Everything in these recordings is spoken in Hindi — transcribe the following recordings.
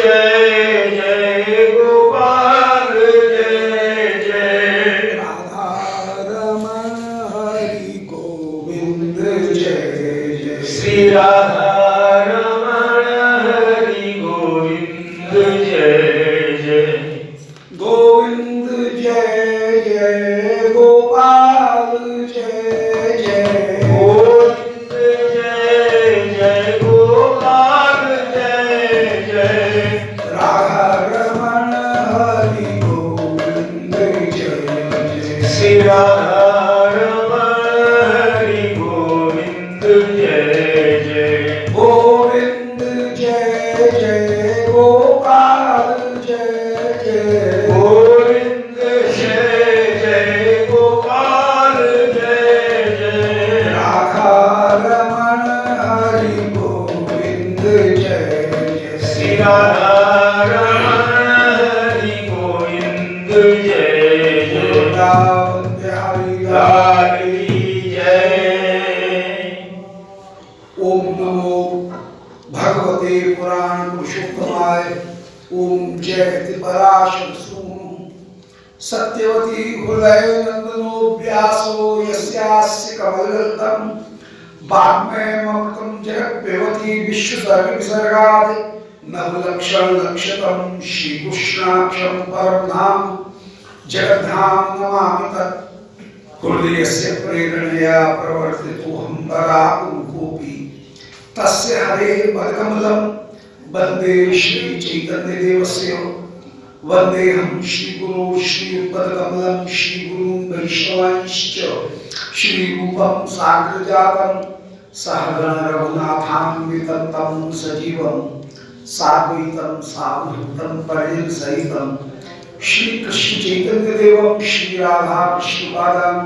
जय जय गोपाल जय जय राधा रमण हरि गोविंद जय जय श्री राधा रमण हरि गोविंद जय जय गोविंद जय जय गोपाल जय जय गोविंद जय जय गोपाल जय जय राधा रमण हरि गोविंद जय जय श्री राधा रमण हरि गोविंद जय जय गोविंद जय जय गोपाल जय जय गोविंद जय जय गोपाल जय जय राधा रमण हरि गोविंद जय जय श्री राधा रमण हरि गोविंद जय जय वृंदावन बिहारी लाल की जय। ओम नमो भगवते पुराण पुरुषोत्तमाय। ओम जयति पराशर सूनु सत्यवती हृदय नंदनो व्यासो यस्यास्य कमलदलतम वाग्मय ममृतं जगत्पेवती विश्वसर्ग विसर्गादि नवलक्षण लक्षतम श्री कृष्णाक्षरं परम धाम जगद्धाम नमामि तत् हृदयस्य प्रेरणया प्रवर्तितो हम पराकुरूपोऽपि तस्य हरे पदकमलं वन्दे श्री चैतन्य देवस्य वन्देऽहं श्री गुरु श्री पदकमलं श्री गुरुं वैष्णवांश्च श्री रूपं साग्रजातं सहगण रघुनाथान्वितं तं सजीवं साद्वैतं सावधूतं परिजनसहितं श्री कृष्ण चैतन्य देवं श्री राधा कृष्ण पादां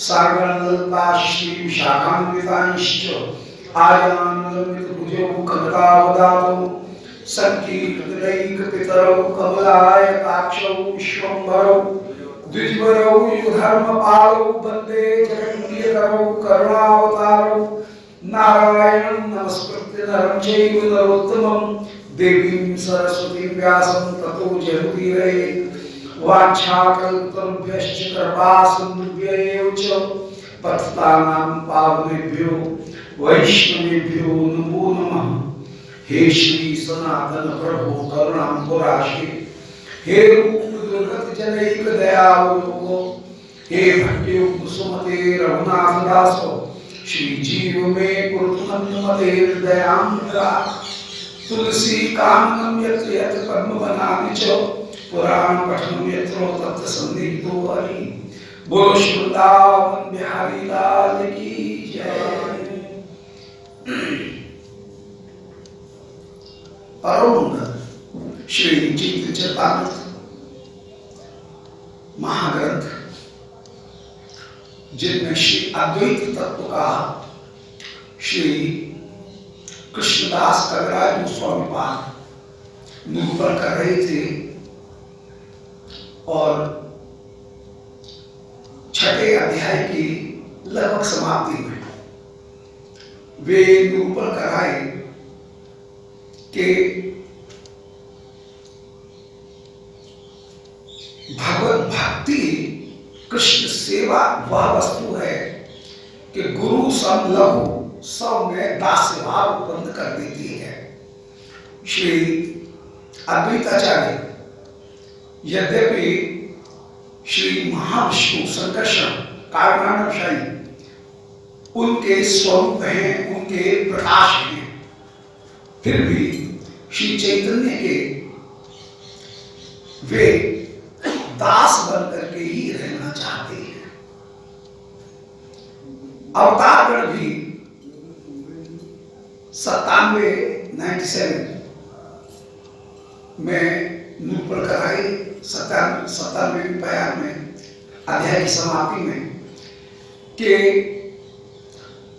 सागण ललिता श्री विशाखान्वितांश्च आयानलंबित भुजौ कनकावदातौ संकीर्तनैकपितरौ कमलायताक्षौ विश्वम्भरौ द्विजवरौ युधर्मपालौ वन्दे जगन्नियतरौ करुणावतारौ नारायणं नमस्कृत्य नरं चैव नरोत्तमं देवीं सरस्वतीं व्यासं ततो जयमुदीरये वाञ्छाकल्पतरुभ्यश्च कृपासिन्धुभ्यैव च पतितानां पावनेभ्यो वैष्णवेभ्यो नमो नमः। हे श्री सनातन प्रभो करुणाम्बुराशे हे रूप दुर्गत जनैक दयावलोको हे भट्टयुग सुमते रघुनाथ दासो श्री जीव में कुरुतमते हृदयाम्बुजा तुलसी काननम यत्र यत्र पद्मवनानि च पुराण पठनम यत्र तत्र सन्निहितो हरि। बोलो श्री वृंदावन बिहारी लाल की जय। परम श्री चैतन्य चरितामृत महाग्रंथ जिनमें श्री अद्वैत तत्व का श्री कृष्णदास कविराज गोस्वामी पाद निरूपण कर रहे थे और छठे अध्याय की लगभग समाप्ति में वे निरूपण कराए कि भगवत भक्ति कृष्ण सेवा वह वस्तु है कि गुरु सम लघु सब में दास्य भाव उत्पन्न कर देती है। श्री अद्वैताचार्य यद्यपि श्री महाविष्णु संकर्षण कारणशाही उनके स्वरूप हैं, उनके प्रकाश हैं, फिर भी श्री चैतन्य के वे दास बन करके ही रहना चाहते हैं। अवतारगण भी 97 में निरूपण कराए 97वें बयान में अध्याय की समाप्ति में कि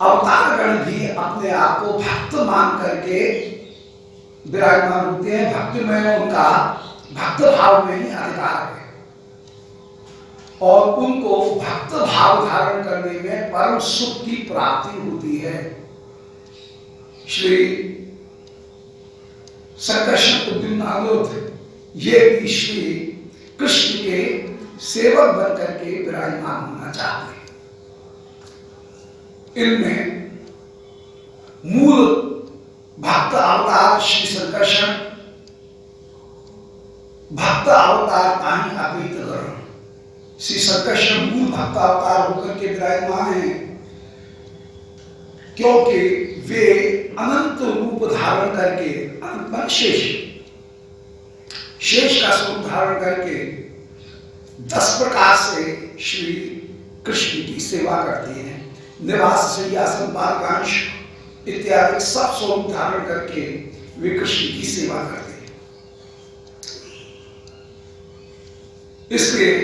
अवतारगण भी अपने आप को भक्त मान करके विराजमान होते हैं। भक्ति में उनका भक्त भाव में ही अधिकार है और उनको भक्त भाव धारण करने में परम सुख की प्राप्ति होती है। श्री संकर्षण, उद्युम्न, अनिरुद्ध, ये भी श्री कृष्ण के सेवक बनकर के विराजमान होना चाहते हैं। इनमें मूल भक्त अवतार श्री संकर्षण, भक्त अवतार ताहि अद्वैत गण। श्री संकर्षण मूल भक्त अवतार होकर के विराजमान है, क्योंकि वे अनंत रूप धारण करके, अनंत शेष का स्वरूप धारण करके 10 प्रकार से श्री कृष्ण की सेवा करते हैं। निवास, शय्यासन, बालकांश इत्यादि सब स्वरूप धारण करके वे कृष्ण की सेवा करते हैं। इसलिए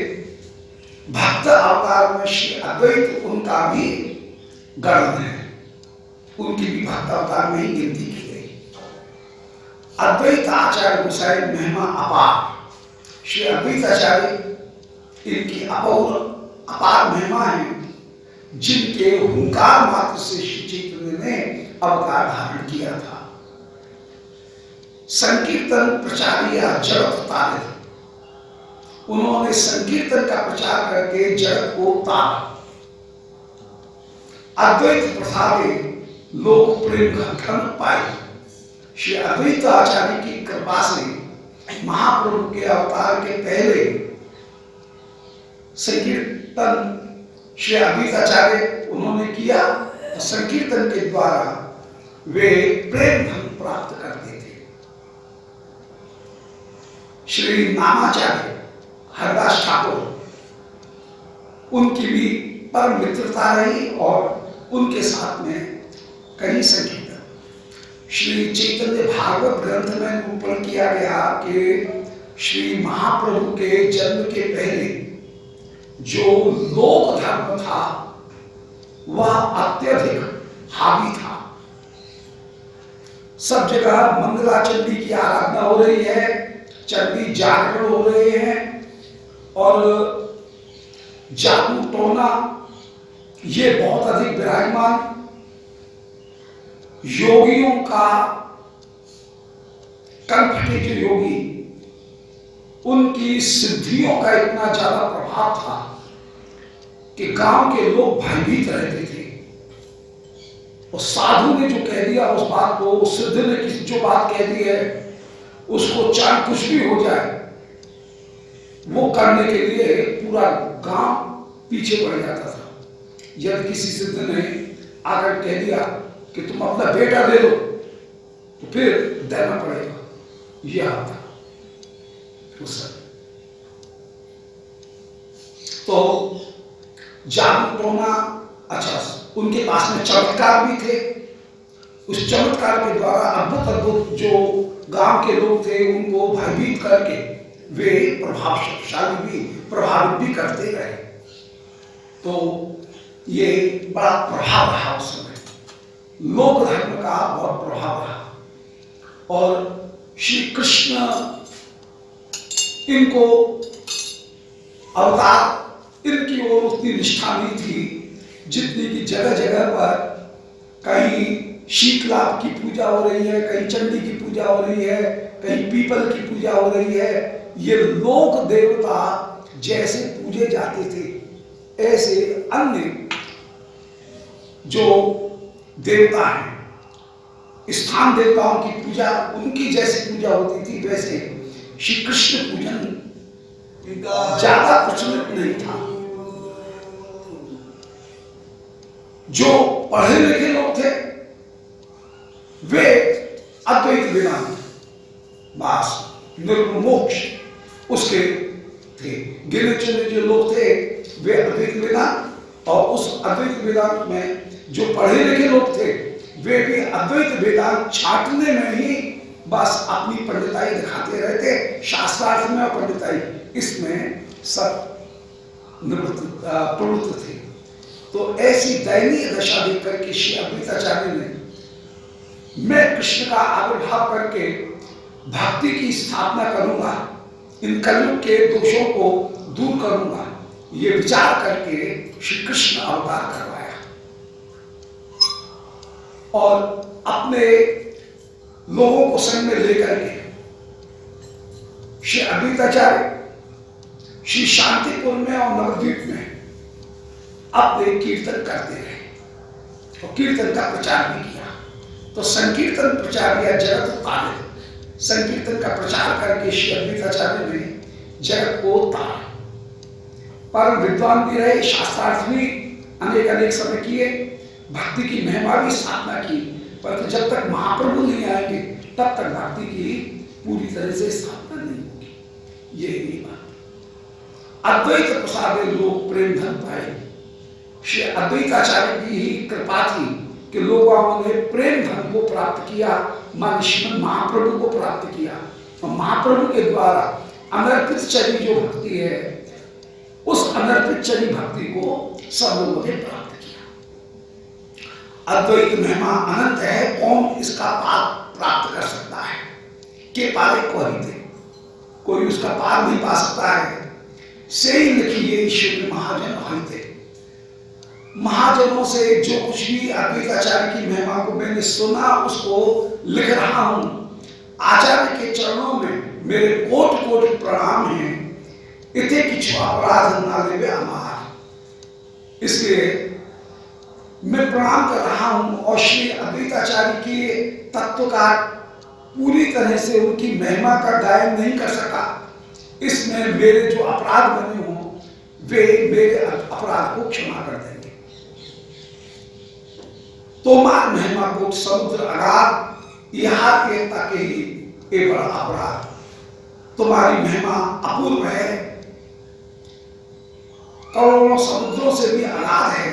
भक्त अवतार में श्री अद्वैत उनका भी गण है, उनकी भी भक्त अवतार में ही गिनती की गई। अद्वैत आचार्य गोसाई महिमा अपार, श्री अद्वैत आचार्य इनकी अपार महिमा है, जिनके हुंकार मात्र से श्री चैतन्य ने अवतार धारण किया था। संकीर्तन प्रचारी या जगत तारित, उन्होंने संकीर्तन का प्रचार करके जगत को तारा। अद्वैत प्रथा के लोक प्रेम घन पाए। श्री अद्वैत आचार्य की कृपा से महाप्रभु के अवतार के पहले संकीर्तन श्री अद्वैत आचार्य उन्होंने किया। संकीर्तन के द्वारा वे प्रेम धन प्राप्त करते थे। श्री नामाचार्य हरदास ठाकुर, उनकी भी परम मित्रता रही और उनके साथ में कई संकीर्तन। श्री चैतन्य भागवत ग्रंथ में निरूपण किया गया कि श्री महाप्रभु के जन्म के पहले जो लोक धर्म था वह अत्यधिक हावी था। सब जगह मंगला चंडी की आराधना हो रही है, चंडी जागरण हो रहे हैं और जादू टोना ये बहुत अधिक विराजमान। योगियों का कंठे जो योगी, उनकी सिद्धियों का इतना ज्यादा प्रभाव था कि गांव के लोग भयभीत रहते थे। और साधु ने जो कह दिया उस बात को, उस सिद्ध ने जो बात कह दी है उसको चाहे कुछ भी हो जाए, वो करने के लिए पूरा गांव पीछे पड़ जाता था। यदि किसी सिद्ध ने आकर कह दिया कि तुम अपना बेटा दे दो तो फिर देना पड़ेगा, यह आता तो जादू टोना। अच्छा, उनके पास में चमत्कार भी थे। उस चमत्कार के द्वारा अद्भुत अद्भुत जो गांव के लोग थे उनको भयभीत करके वे प्रभावशाली भी, प्रभावित भी करते रहे। तो ये बड़ा प्रभाव रहा उस समय, लोक धर्म का बहुत प्रभाव रहा। और श्री कृष्ण इनको अवतार, इनकी ओर उतनी निष्ठा नहीं थी जितनी की जगह जगह पर कहीं शीतलाभ की पूजा हो रही है, कहीं चंडी की पूजा हो रही है, कहीं पीपल की पूजा हो रही है। ये लोक देवता जैसे पूजे जाते थे ऐसे अन्य जो देवता हैं, स्थान देवताओं की पूजा, उनकी जैसी पूजा होती थी वैसे श्री कृष्ण पूजन ज्यादा प्रचलित नहीं था। जो पढ़े लिखे लोग थे वे अद्वैत वेदांत, बास, निर्मोक्ष उसके थे। गिने चुने जो लोग थे वे अद्वैत वेदांत, और उस अद्वैत वेदांत में जो पढ़े लिखे लोग थे वे भी अद्वैत वेदांत छाटने में ही बस अपनी पंडिताई दिखाते रहते। शास्त्रार्थ में पंडिताई, इसमें सब प्रवृत्त थे। तो ऐसी दयनीय दशा देख करके श्री अद्वैताचार्य ने, मैं कृष्ण का आविर्भाव करके भक्ति की स्थापना करूंगा, इन कलयुग के दोषों को दूर करूंगा, ये विचार करके श्री कृष्ण अवतार करवाया। और अपने लोगों को संग में लेकर के श्री अद्वैताचार्य श्री शांतिपुर में और नवद्वीप में अपने कीर्तन करते रहे और कीर्तन का प्रचार भी किया। तो संकीर्तन प्रचार या जगत तारे, संकीर्तन का प्रचार करके श्री अद्वैताचार्य ने जगत को तारा। पर विद्वान भी रहे, शास्त्रार्थ भी अनेक अनेक समय किए, भक्ति की महिमा भी स्थापना की, परंतु जब तक महाप्रभु नहीं आएंगे तब तक भक्ति की पूरी तरह से स्थापना नहीं होगी। ये नहीं बात। अद्वैत प्रसादे लोग प्रेम धन पाए। श्री अद्वैताचार्य की ही कृपा थी कि लोगों ने प्रेम धन को प्राप्त किया, मान श्रीमद महाप्रभु को प्राप्त किया और महाप्रभु के द्वारा अनर्पित चरी जो भक्ति है उस अनर्पित चरी भक्ति को सब लोगों ने प्राप्त किया। अद्वैत महिमा अनंत है, कौन इसका पार प्राप्त कर सकता है? के पारे कोई थे, कोई उसका पार नहीं पा सकता है। से ही लिखिए ईश्वर महाजन होते। महाजनों से जो कुछ भी अद्वैताचार्य की महिमा को मैंने सुना उसको लिख रहा हूं। आचार्य के चरणों में मेरे कोट कोट प्रणाम हैं। इतने किछु अपराध ना लेवे हमार। इसलिए मैं प्रणाम कर रहा हूं और श्री अद्वैताचार्य के तत्व का पूरी तरह से उनकी महिमा का गायन नहीं कर सका। इसमें मेरे जो अपराध बने हों वे मेरे अपराध को क्षमा कर देंगे। तोमार महिमा को समुद्र अगाध यहाँ एकता के ही एक बड़ा अपराध। तुम्हारी महिमा अपूर्व है, करोड़ों समुद्रों से भी अगाध है।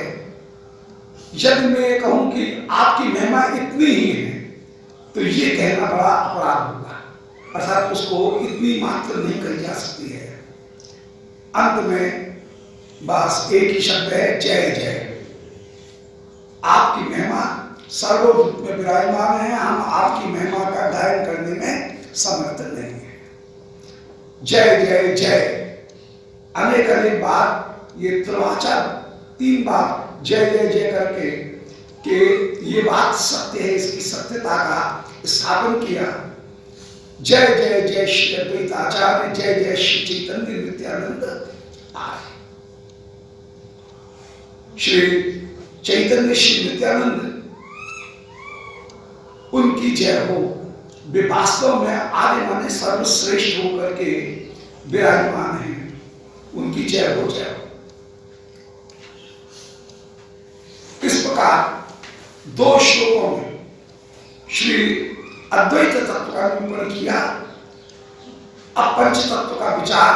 यदि मैं कहूं कि आपकी महिमा इतनी ही है तो ये कहना बड़ा अपराध होगा, अर्थात उसको इतनी मात्र नहीं कही जा सकती है। अंत में बस एक ही शब्द है, जय जय। आपकी महिमा सर्वरूप में विराजमान है, हम आपकी महिमा का गायन करने में समर्थ नहीं है। जय जय जय अनेक अनेक बार ये त्रिवाचा 3 बार जय जय जय करके कि ये बात सत्य है, इसकी सत्यता का स्थापन किया। जय जय जय श्री अद्वैत आचार्य, जय जय श्री चैतन्य नित्यानंद आर्य। श्री चैतन्य श्री नित्यानंद उनकी जय हो। वे वास्तव में आर्य माने सर्वश्रेष्ठ होकर के विराजमान हैं, उनकी जय हो जय हो। इस प्रकार 2 श्लोकों में श्री अद्वैत तत्व का निरूपण किया। अब पंच तत्व का विचार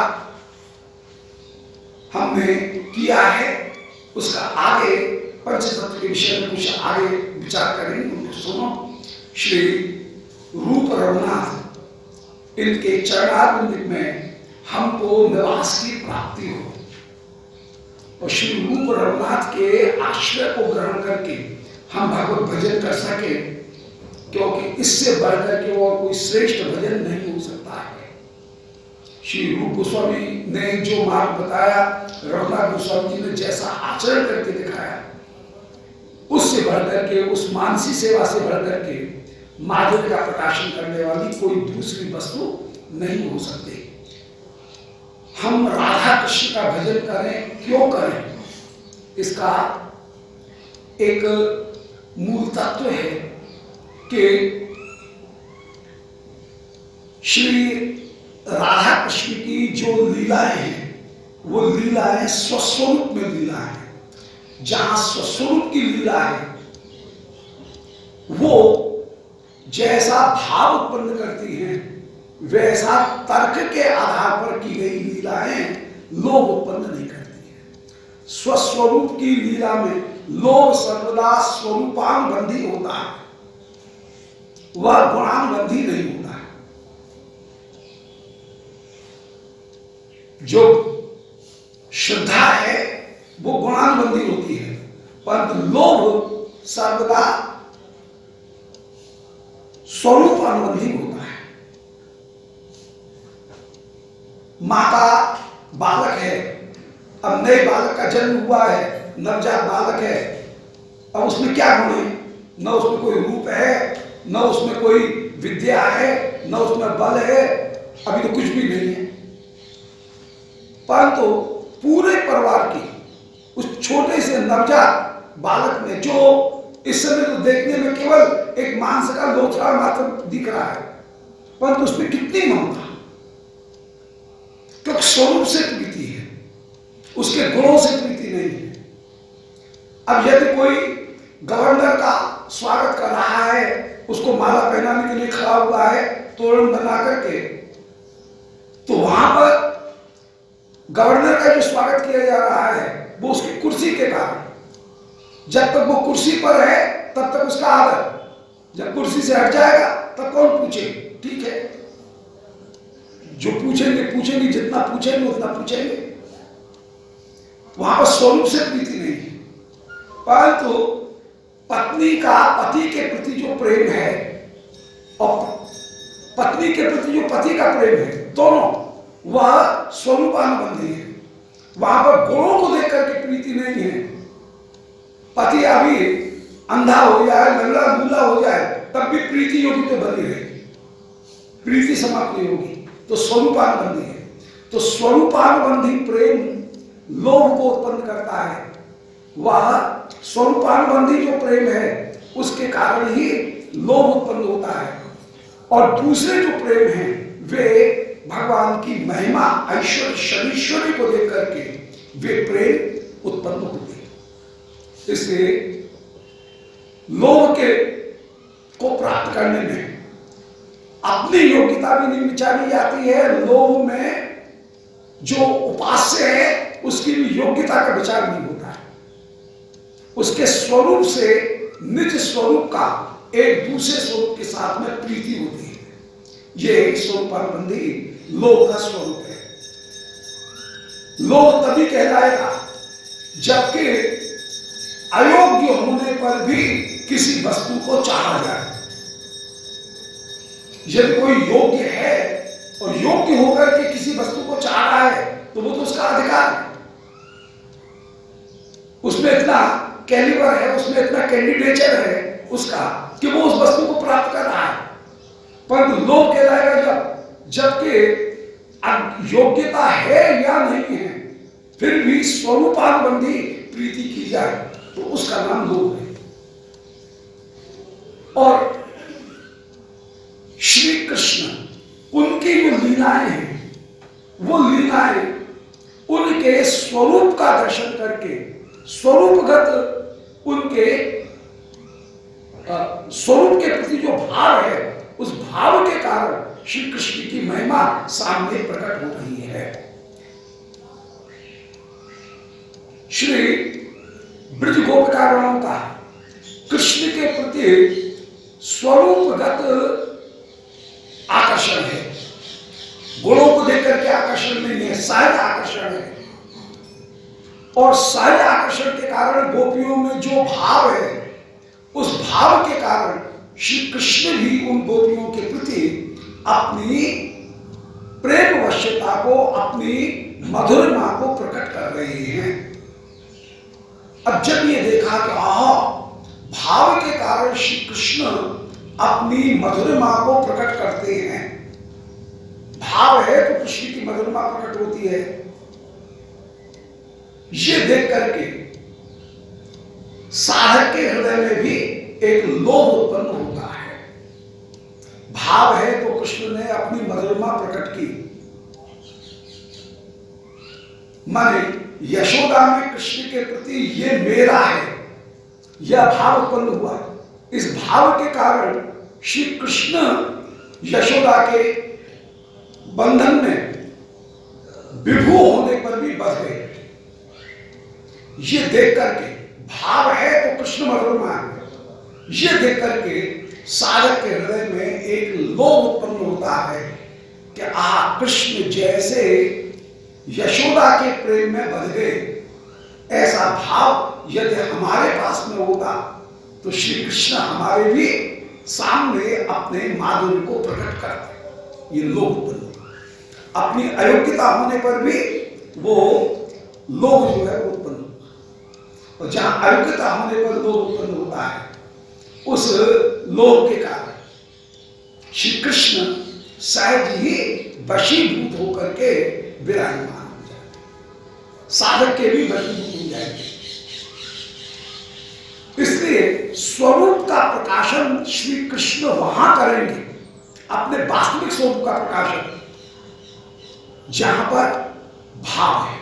हमने किया है, उसका आगे पंच तत्व के विषय में कुछ आगे विचार करेंगे, उनको सुनो। श्री रूप रघुनाथ इनके चरणारविंद में हमको निवास की प्राप्ति हो और श्री रूप रघुनाथ के आश्रय को ग्रहण करके हम भगवत भजन कर सके, क्योंकि इससे बढ़कर के और कोई श्रेष्ठ भजन नहीं हो सकता है। श्री रूप गोस्वामी ने जो मार्ग बताया, रघुनाथ गोस्वामी जी ने जैसा आचरण करके दिखाया, उससे बढ़कर के, उस मानसी सेवा से बढ़कर के माधुर्य का प्रकाशन करने वाली कोई दूसरी वस्तु नहीं हो सकती। हम राधा कृष्ण का भजन करें, क्यों करें? इसका एक मूल तत्व है कि श्री राधा कृष्ण की जो लीलाएं हैं वो लीलाएं स्वस्वरूप में लीला है। जहां स्वस्वरूप की लीला है वो जैसा भाव उत्पन्न करती हैं वैसा तर्क के आधार पर की गई लीलाएं लोग उत्पन्न नहीं करती हैं। स्वस्वरूप की लीला में लोग सर्वदा स्वरूपानुबंधी होता है, वह गुणानुबंधी नहीं होता है। जो श्रद्धा है वो गुणानुबंधी होती है, परंतु लोभ सर्वदा स्वरूप अनुबंधी होता है। माता बालक है, अब नए बालक का जन्म हुआ है, नवजात बालक है, अब उसमें क्या गुण है? न उसमें कोई रूप है, न उसमें कोई विद्या है न उसमें बल है, अभी तो कुछ भी नहीं है। परंतु पूरे परिवार की उस छोटे से नवजात बालक में, जो इस समय तो देखने में केवल एक मांस का लोथड़ा मात्र दिख रहा है, परंतु उसमें कितनी ममता, क्योंकि स्वरूप से प्रीति है, उसके गुणों से प्रीति नहीं है। अब यदि कोई गवर्नर का स्वागत कर रहा है, उसको माला पहनाने के लिए खड़ा हुआ है तोरण बना करके, तो वहां पर गवर्नर का जो स्वागत किया जा रहा है वो उसकी कुर्सी के कारण, जब तक वो कुर्सी पर है तब तक उसका आदर, जब कुर्सी से हट जाएगा तब कौन पूछे, ठीक है, जो पूछेंगे पूछेंगे, जितना पूछेंगे उतना पूछेंगे। वहां पर स्वरूप से प्रीति नहीं है, परंतु पत्नी का पति के प्रति जो प्रेम है और पत्नी के प्रति जो पति का प्रेम है, दोनों वह स्वरूपानुबंधी है। वहां पर गुणों को देख करके प्रीति नहीं है। पति अभी अंधा हो जाए, लंगड़ा लूला हो जाए, तब भी प्रीति योगी तो बनी रहेगी, प्रीति समाप्त नहीं होगी, तो स्वरूपानुबंधी है। तो स्वरूपानुबंधी प्रेम लोभ को उत्पन्न करता है। वह स्वरूपानुबंधी जो प्रेम है उसके कारण ही लोभ उत्पन्न होता है। और दूसरे जो प्रेम हैं वे भगवान की महिमा, ऐश्वर्य, शनीश्वरी को देख करके वे प्रेम उत्पन्न होते हैं। इसलिए लोभ के को प्राप्त करने में अपनी योग्यता भी नहीं विचारी जाती है। लोभ में जो उपास्य है उसकी भी योग्यता का विचार नहीं होता है। उसके स्वरूप से, निज स्वरूप का एक दूसरे स्वरूप के साथ में प्रीति होती है। ये स्वरूपानुबंधी लोभ का स्वरूप है। लोभ तभी कहलाएगा जबकि अयोग्य होने पर भी किसी वस्तु को चाहा जाए। यदि कोई योग्य है और योग्य होकर के किसी वस्तु को चाह रहा है तो वो तो उसका अधिकार है, उसमें इतना कैलिबर है, उसमें इतना कैंडिडेचर है उसका कि वो उस वस्तु को प्राप्त कर रहा है। परंतु लोभ कहलाएगा जबकि योग्यता है या नहीं है फिर भी स्वरूपानुबंधी प्रीति की जाए तो उसका नाम लोभ है। और श्री कृष्ण उनकी जो लीलाएं हैं वो लीलाएं उनके स्वरूप का दर्शन करके, स्वरूपगत उनके स्वरूप के प्रति जो भाव है उस भाव के कारण श्री कृष्ण की महिमा सामने प्रकट हो रही है। श्री ब्रज गोपिकागणों का कृष्ण के प्रति स्वरूपगत आकर्षण है। गुणों को देख करके आकर्षण नहीं है, सहज आकर्षण है। और सहज आकर्षण के कारण गोपियों में जो भाव है उस भाव के कारण श्री कृष्ण भी उन गोपियों के प्रति अपनी प्रेम वश्यता को, अपनी मधुरमा को प्रकट कर रहे हैं। अब जब ये देखा कि भाव के कारण श्री कृष्ण अपनी मधुरमा को प्रकट करते हैं, भाव है तो कृष्ण की मधुरमा प्रकट होती है, ये देख करके साधक के हृदय में भी एक लोभ उत्पन्न होता है। भाव है तो कृष्ण ने अपनी मधुरमा प्रकट की। माने यशोदा में कृष्ण के प्रति ये मेरा है, यह भाव उत्पन्न हुआ। इस भाव के कारण श्री कृष्ण यशोदा के बंधन में विभू होने पर भी बच गए। ये देख करके भाव है तो कृष्ण मधुरमा है, ये देख करके साधक के हृदय में एक लोभ उत्पन्न होता है कि कृष्ण जैसे यशोदा के प्रेम में बंध गए, ऐसा भाव यदि हमारे पास में होगा तो श्री कृष्ण हमारे भी सामने अपने माधुर्य को प्रकट करते। ये लोभ उत्पन्न, अपनी अयोग्यता होने पर भी वो लोभ जो है वो उत्पन्न होगा। और जहां अयोग्यता होने पर लोभ उत्पन्न होता है, उस लोभ के कारण श्री कृष्ण सहज ही वशीभूत होकर के विराजमान हो जाते, साधक के भी वशीभूत हो जाएंगे। इसलिए स्वरूप का प्रकाशन श्री कृष्ण वहां करेंगे, अपने वास्तविक स्वरूप का प्रकाशन, जहां पर भाव है,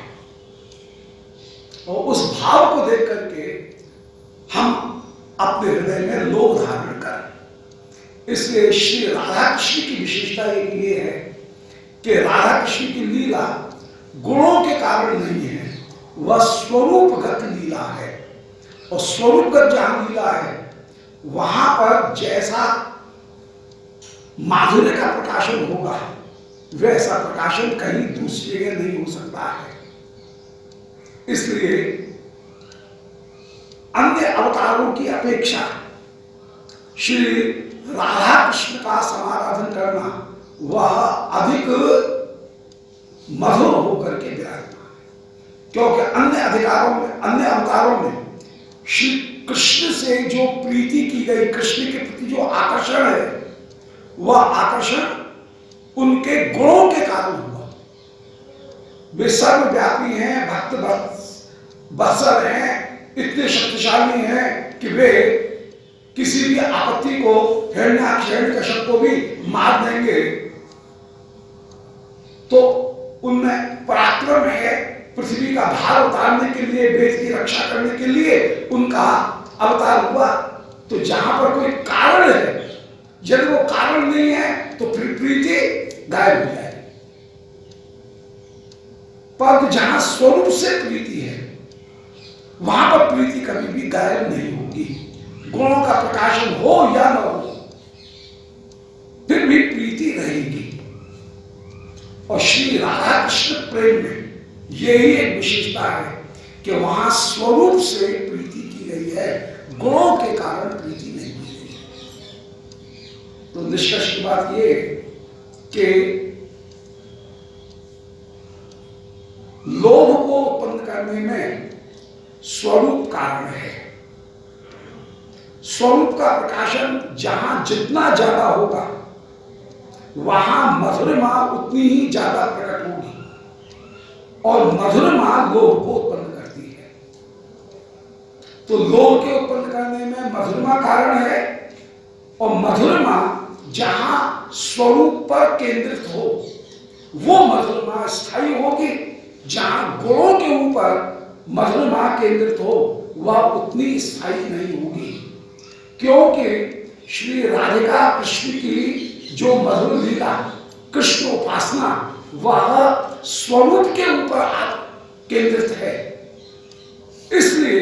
और उस भाव को देख करके हम अपने हृदय में लोभ धारण करें। इसलिए श्री राधा कृष्ण की विशेषता एक ये है कि राधा कृष्ण की लीला गुणों के कारण नहीं है, वह स्वरूपगत लीला है। और स्वरूपगत जहां लीला है वहां पर जैसा माधुर्य का प्रकाशन होगा वैसा प्रकाशन कहीं दूसरी जगह नहीं हो सकता है। इसलिए अन्य अवतारों की अपेक्षा श्री राधा कृष्ण का समाराधन करना वह अधिक मधुर होकर के विराजमान है, क्योंकि अन्य अवतारों में श्री कृष्ण से जो प्रीति की गई, कृष्ण के प्रति जो आकर्षण है, वह आकर्षण उनके गुणों के कारण हुआ। वे सर्वव्यापी हैं, भक्त बत्सल हैं, इतने शक्तिशाली हैं कि वे किसी भी आपत्ति को, हिरण्यकश्यप को भी मार देंगे। तो उनमें पराक्रम है, पृथ्वी का भार उतारने के लिए, वेद की रक्षा करने के लिए उनका अवतार हुआ। तो जहां पर कोई कारण है, यदि वो कारण नहीं है तो फिर प्रीति गायब हो जाएगी। परंतु जहां स्वरूप से प्रीति है वहां पर प्रीति कभी भी गायब नहीं होगी। गुणों का प्रकाशन हो या न हो, फिर भी प्रीति रहेगी। और श्री राधा कृष्ण प्रेम में यही एक विशेषता है कि वहां स्वरूप से प्रीति की गई है, गुणों के कारण प्रीति नहीं की गई है। तो निष्कर्ष की बात ये कि लोभ को उत्पन्न करने में स्वरूप कारण है। स्वरूप का प्रकाशन जहां जितना ज्यादा होगा वहां मधुरिमा उतनी ही ज्यादा प्रकट होगी, और मधुरिमा लोभ को उत्पन्न करती है। तो लोभ के उत्पन्न करने में मधुरिमा कारण है, और मधुरिमा जहां स्वरूप पर केंद्रित हो वो मधुरिमा स्थायी होगी। जहां गुणों के ऊपर मधुरिमा केंद्रित हो वह उतनी स्थायी नहीं होगी, क्योंकि श्री राधिका कृष्ण की जो मधुर लीला, कृष्ण उपासना, वह स्वरूप के ऊपर केंद्रित है। इसलिए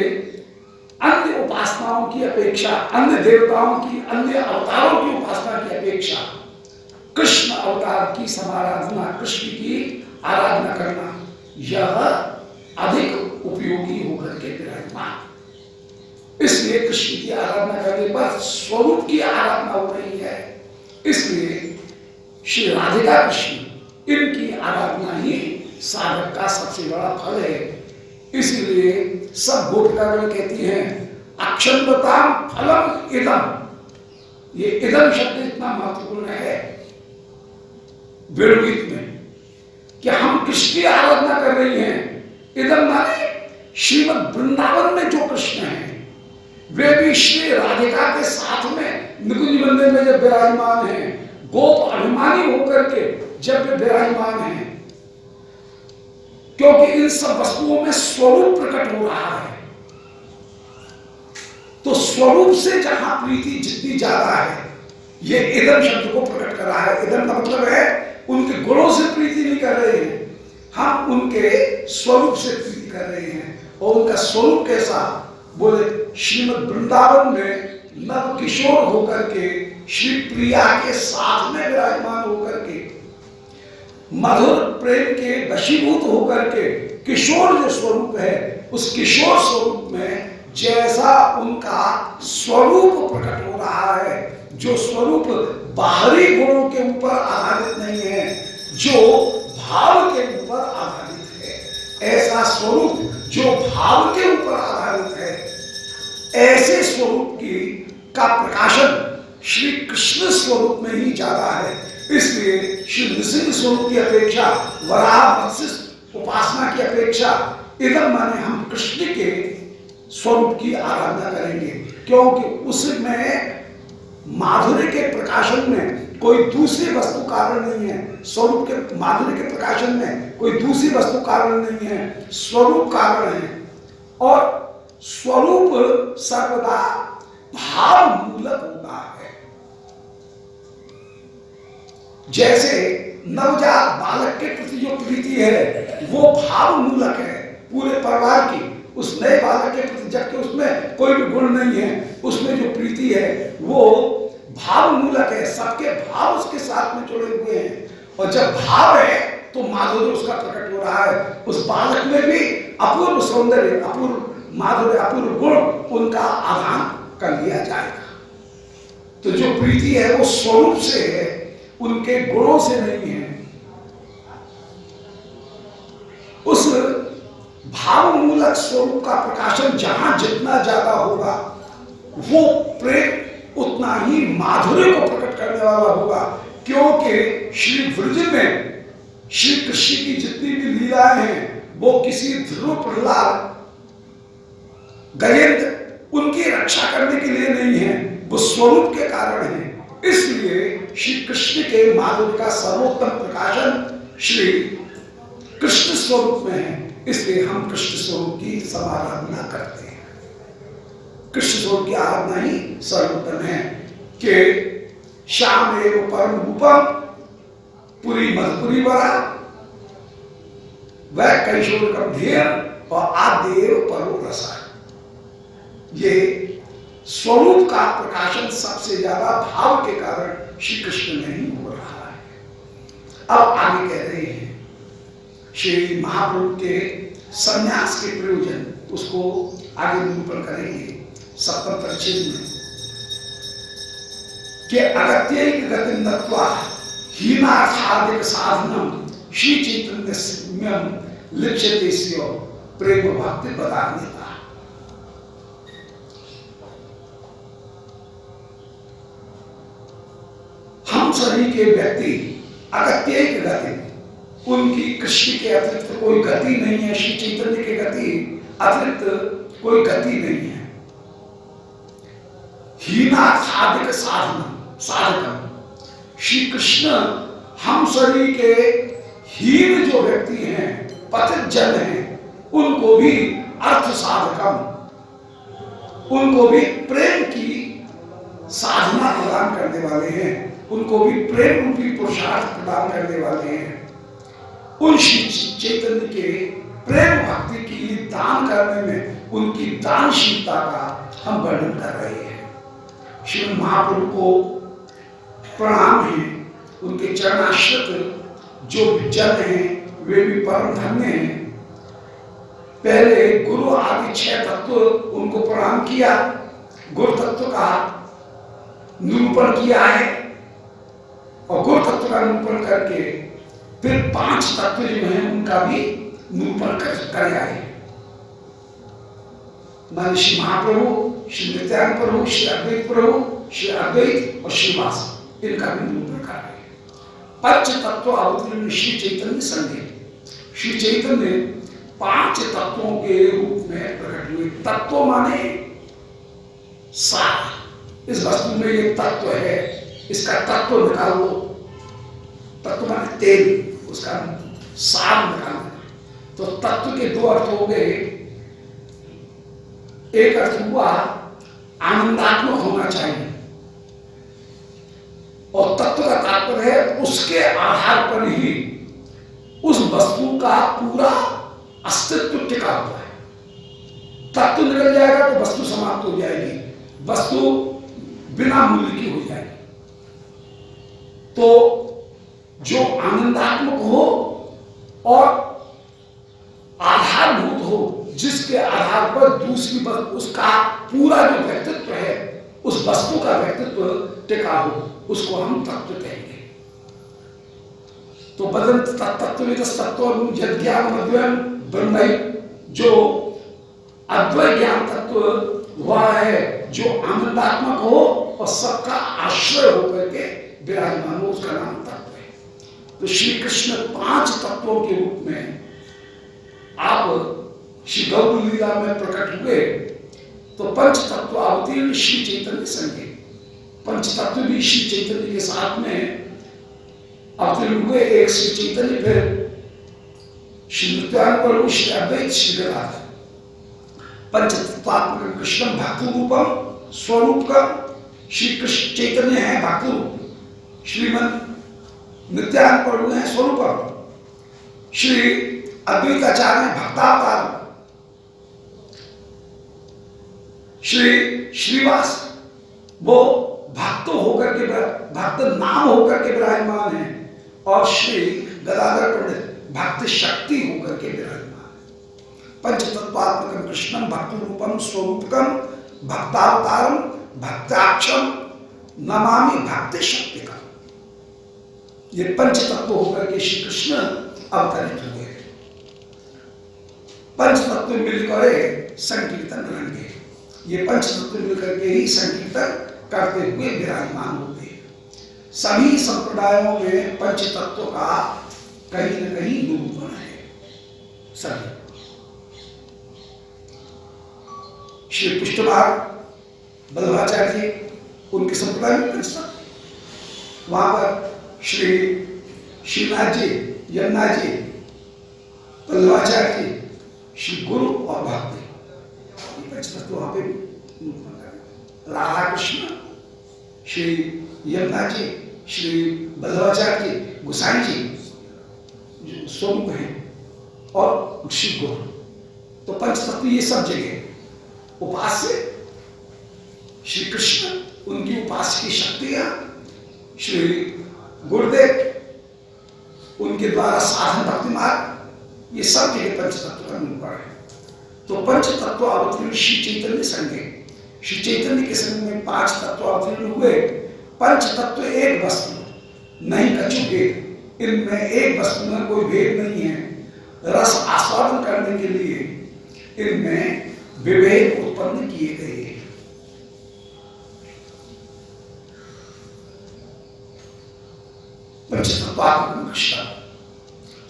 अन्य उपासनाओं की अपेक्षा, अन्य देवताओं की, अन्य अवतारों की उपासना की अपेक्षा कृष्ण अवतार की समाराधना, कृष्ण की आराधना करना, यह अधिक उपयोगी होकर के विराजमान। इसलिए कृष्ण की आराधना करने पर स्वरूप की आराधना हो रही है। इसलिए श्री राधिका कृष्ण, इनकी आराधना ही साधक का सबसे बड़ा फल है। इसलिए सब गोपिकागण कहती हैं अक्षंतताम फलम इदम। ये इदम शब्द इतना महत्वपूर्ण है वेणुगीत में कि हम कृष्ण की आराधना कर रही हैं। इदम माने श्रीमद् वृंदावन में जो कृष्ण हैं वे भी श्री राधिका के साथ में निकुंज मंदिर में जब विराजमान हैं, गोप अभिमानी होकर के जब वे विराजमान हैं, क्योंकि इन सब वस्तुओं में स्वरूप प्रकट हो रहा है। तो स्वरूप से जहां प्रीति जितनी ज्यादा है, ये इदम शब्द को प्रकट कर रहा है। इदम का मतलब है उनके गुणों से प्रीति नहीं कर रहे हैं, हम उनके स्वरूप से प्रीति कर रहे हैं। और उनका स्वरूप कैसा, बोले श्रीमद् वृंदावन में नव किशोर होकर के, श्री प्रिया के साथ में विराजमान होकर के, मधुर प्रेम के वशीभूत होकर के, किशोर जो स्वरूप है उस किशोर स्वरूप में जैसा उनका स्वरूप प्रकट हो रहा है, जो स्वरूप बाहरी गुणों के ऊपर आधारित नहीं है, जो भाव के ऊपर आधारित है, ऐसा स्वरूप जो भाव के ऊपर आधारित है, ऐसे स्वरूप की का प्रकाशन श्री कृष्ण स्वरूप में ही ज्यादा है। इसलिए श्री नृसिंह स्वरूप की अपेक्षा, वराह मत्स्य उपासना की अपेक्षा इदम माने हम कृष्ण के स्वरूप की आराधना करेंगे, क्योंकि उसमें माधुर्य के प्रकाशन में कोई दूसरी वस्तु कारण नहीं है। स्वरूप के माधुर्य के प्रकाशन में कोई दूसरी वस्तु कारण नहीं है, स्वरूप कारण है। और स्वरूप सर्वदा भाव मूलक होता है। जैसे नवजात बालक के प्रति जो प्रीति है वो भाव मूलक है पूरे परिवार की। उस नए बालक के प्रति, जबकि उसमें कोई भी गुण नहीं है, उसमें जो प्रीति है वो भाव मूलक है। सबके भाव उसके साथ में जुड़े हुए हैं, और जब भाव है तो माधुर्य उसका प्रकट हो रहा है। उस बालक में भी अपूर्व सौंदर्य, अपूर्व माधुर्य, अपूर्व गुण उनका आदान कर लिया जाएगा। तो जो प्रीति है वो स्वरूप से है, उनके गुणों से नहीं है। उस भाव मूलक स्वरूप का प्रकाशन जहां जितना ज्यादा होगा, वो प्रेम उतना ही माधुर्य को प्रकट करने वाला होगा। क्योंकि श्री ब्रज में श्री कृष्ण की जितनी भी लीलाएं हैं वो किसी ध्रुव, प्रहलाद, गजेंद्र उनकी रक्षा करने के लिए नहीं है, वो स्वरूप के कारण है। इसलिए श्री कृष्ण के माधुर्य का सर्वोत्तम प्रकाशन श्री कृष्ण स्वरूप में है। इसलिए हम कृष्ण स्वरूप की समाराधना करते हैं। कृष्ण स्वरूप की आराधना ही सर्वोत्तम है कि श्याम एवं परम रूपम पुरी मधुपुरी वरा वह कैशोर गंभीर और आद्य परो रसा। ये स्वरूप का प्रकाशन सबसे ज्यादा भाव के कारण श्री कृष्ण में ही हो रहा है। अब आगे कह रहे हैं श्री महाप्रभु के संन्यास के प्रयोजन, उसको आगे निरूपण करेंगे सप्तम परिच्छेद में कि अगत्य गति नत्वा हीनार्थादिक साधनम श्री चैतन्य लिप्यते स्यो प्रेम भक्ति पदान्यता। हम सभी के व्यक्ति अगत्य गति, उनकी कृष्ण के अतिरिक्त कोई गति नहीं है। श्री चैतन्य के गति अतिरिक्त कोई गति नहीं है। हीनार्थादिक साधकम, श्री कृष्ण हम सभी के हीन जो व्यक्ति हैं, पतित जन हैं, उनको भी अर्थ साधकम, उनको भी प्रेम की साधना प्रदान करने वाले हैं, उनको भी प्रेम रूपी पुरुषार्थ प्रदान करने वाले हैं। उन श्री चैतन्य के प्रेम भक्ति की दान करने में उनकी दानशीलता का हम वर्णन कर रहे हैं। श्री महाप्रभु को प्रणाम है। उनके चरणाश्रित जो जन हैं वे भी परम धन्य हैं। पहले गुरु आदि 6 तत्व उनको प्रणाम किया, गुरु तत्व का निरूपण किया है, और गुरु तत्व का निरूपण करके फिर 5 तत्व जो हैं उनका भी निरूपण कर आए। मान श्री महाप्रभु, श्री नित्यानंद प्रभु, श्री अद्वैत प्रभु, श्री अद्वैत और श्रीवास, इनका भी निरूपण कर आए। पंच तत्व अवतरण श्री चैतन्य संगे, श्री चैतन्य 5 तत्वों के रूप में प्रकट हुए। तत्व माने सार, इस वस्तु में ये तत्व है, इसका तत्व निकालो। तत्व माने तेल, उसका सार निकालना। तो तत्व के 2 अर्थ हो गए। एक अर्थ हुआ आनंदात्मक होना चाहिए, और तत्व का तात्पर्य है उसके आधार पर ही उस वस्तु का पूरा अस्तित्व टिका हुआ है। तत्व निकल जाएगा तो वस्तु समाप्त हो जाएगी, वस्तु बिना मूल्य की हो जाएगी। तो जो आनंदात्मक हो और आधारभूत हो, जिसके आधार पर दूसरी वस्तु, उसका पूरा जो व्यक्तित्व है, उस वस्तु का व्यक्तित्व टिका हो, उसको हम तत्व कहेंगे। तो बदंत तत्व ज्ञान अद्वैत ब्रह्म, जो अद्वैत ज्ञान तत्व हुआ है, जो आनंदात्मक हो और सबका आश्रय होकर के विराजमान हो, उसका नाम तत्व है। तो श्री कृष्ण 5 तत्वों के रूप में आप श्री गौर लीला में प्रकट हुए, तो पंच तत्व अवतीर्ण श्री चैतन्य संगे, पंच तत्व भी श्री चैतन्य के साथ में अवतीर्ण हुए। एक श्री चैतन्य, फिर श्री नित्यानंद प्रभु, श्री अद्वैत, श्री गदाधर। पंच तत्वात्मक कृष्ण भक्ति रूपम स्वरूप का श्री कृष्ण चैतन्य है भक्ति रूप, श्रीमद नित्यानंद प्रभु है स्वरूपम, श्री अद्वैताचार्य भक्तावतार, श्री श्रीवास वो भक्त होकर के भक्त नाम होकर के विराजमान है, और श्री गदाधर पंडित भक्त शक्ति होकर के विराजमान है। पंचतत्वात्मकं कृष्णं भक्ति रूपम स्वरूपकम भक्तावतारम भक्ताक्षम नमामि भक्ति शक्तिकम। ये पंच तत्व होकर के श्री कृष्ण अवतरित हुए। पंच तत्व मिलकर संकीर्तन रंगे, ये पंच तत्व मिलकर के ही संकीर्तन करते हुए विराजमान होते हैं। सभी संप्रदायों में पंच तत्व का कहीं न कहीं निरूपण है। सभी श्री पुष्टमार्ग बल्लभाचार्य जी, उनके संप्रदाय में पंच तत्व, वहां पर श्री श्रीनाथ जी, यमुना जी, बल्लभाचार्य जी, श्री गुरु और भक्ति, ये पंच तत्व वहां पे निरूपण कर। राधा कृष्ण, श्री यमुना जी, श्री बल्लभाचार्य जी, गोसाई जी जो स्वरूप हैं, और श्री गुरु। तो पंच तत्व ये सब जगह उपास्य श्री कृष्ण, उनकी उपास्य की शक्तियां, श्री गुरुदेव उनके द्वारा साधन भक्ति मार्ग, ये सब जगह पंच तत्व का निरूपण है। तो पंच तत्व अवतीर्ण श्री चैतन्य संगे, श्री चैतन्य के संग में 5 तत्व अवतीर्ण हुए। पंच तत्व एक वस्तु नहीं कछु भेद, इनमें एक वस्तु में कोई भेद नहीं है। रस आस्वादन करने के लिए इनमें विभेद उत्पन्न किए गए हैं। पंचतत्वात्मक कृष्ण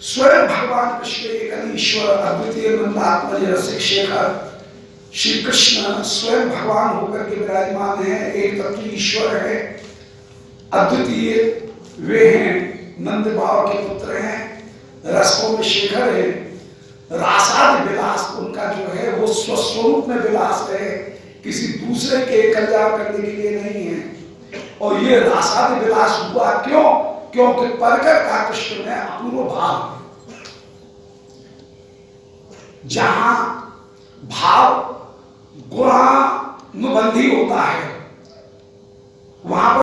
स्वयं भगवान कृष्ण एक ईश्वर अद्वितीय नंदात्मज रसिक शेखर, श्री कृष्ण स्वयं भगवान होकर के विराजमान है, एक तत्व ईश्वर है, अद्वितीय वे हैं, नंद बाबा के पुत्र हैं, रसों में शेखर है। रासाद विलास उनका जो है वो स्वस्वरूप में विलास है, किसी दूसरे के कल्याण करने के लिए नहीं है। और ये रासाद विलास हुआ क्यों? क्योंकि परकर का कृष्ण में अपूर्व भाव है। जहां भाव गुणानुबंधी होता है वहां पर